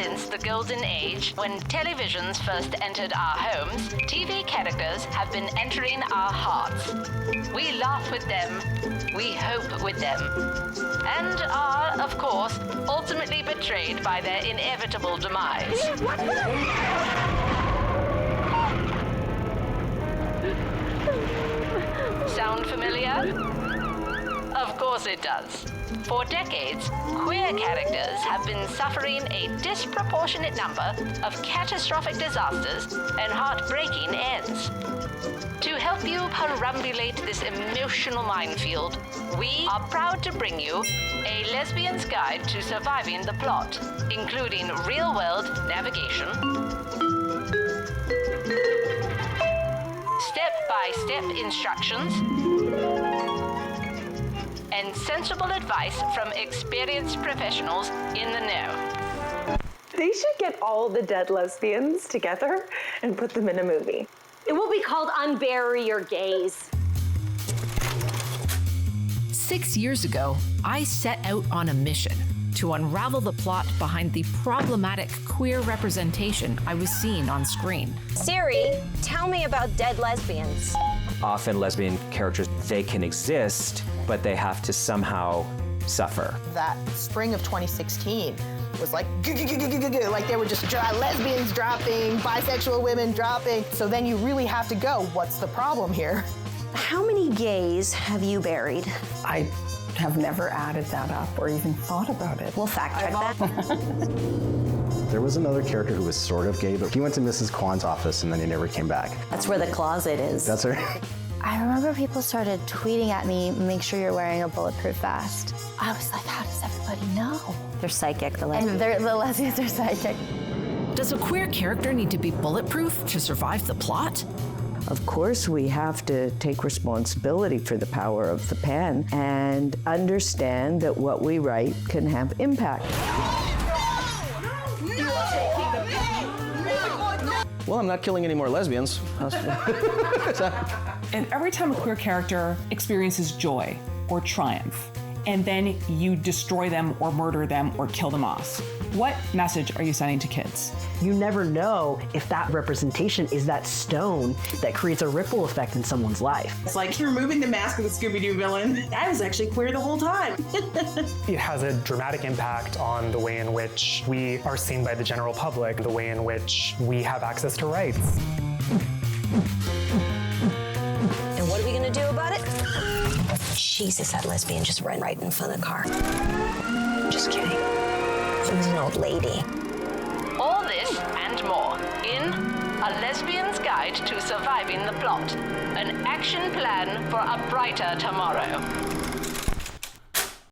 since the golden age, when televisions first entered our homes, TV characters have been entering our hearts. We laugh with them, we hope with them, and are, of course, ultimately betrayed by their inevitable demise. Sound familiar? Of course it does. For decades, queer characters have been suffering a disproportionate number of catastrophic disasters and heartbreaking ends. To help you perambulate this emotional minefield, we are proud to bring you a lesbian's guide to surviving the plot, including real-world navigation, step-by-step instructions, and sensible advice from experienced professionals in the know. They should get all the dead lesbians together and put them in a movie. It will be called Unbury Your Gays. 6 years ago, I set out on a mission to unravel the plot behind the problematic queer representation I was seeing on screen. Siri, tell me about dead lesbians. Often lesbian characters, they can exist, but they have to somehow suffer. That spring of 2016 was like, like they were just lesbians dropping, bisexual women dropping. So then you really have to go, what's the problem here? How many gays have you buried? I have never added that up or even thought about it. We'll fact check that. There was another character who was sort of gay, but he went to Mrs. Kwan's office and then he never came back. That's where the closet is. That's her. I remember people started tweeting at me, make sure you're wearing a bulletproof vest. I was like, how does everybody know? They're psychic, the lesbians. And the lesbians are psychic. Does a queer character need to be bulletproof to survive the plot? Of course, we have to take responsibility for the power of the pen and understand that what we write can have impact. Well, I'm not killing any more lesbians. And every time a queer character experiences joy or triumph, and then you destroy them or murder them or kill them off, what message are you sending to kids? You never know if that representation is that stone that creates a ripple effect in someone's life. It's like you're removing the mask of the Scooby-Doo villain. I was actually queer the whole time. It has a dramatic impact on the way in which we are seen by the general public, the way in which we have access to rights. And what are we gonna do about it? Jesus, that lesbian just ran right in front of the car. Just kidding. She was an old lady. All this and more in A Lesbian's Guide to Surviving the Plot, an action plan for a brighter tomorrow.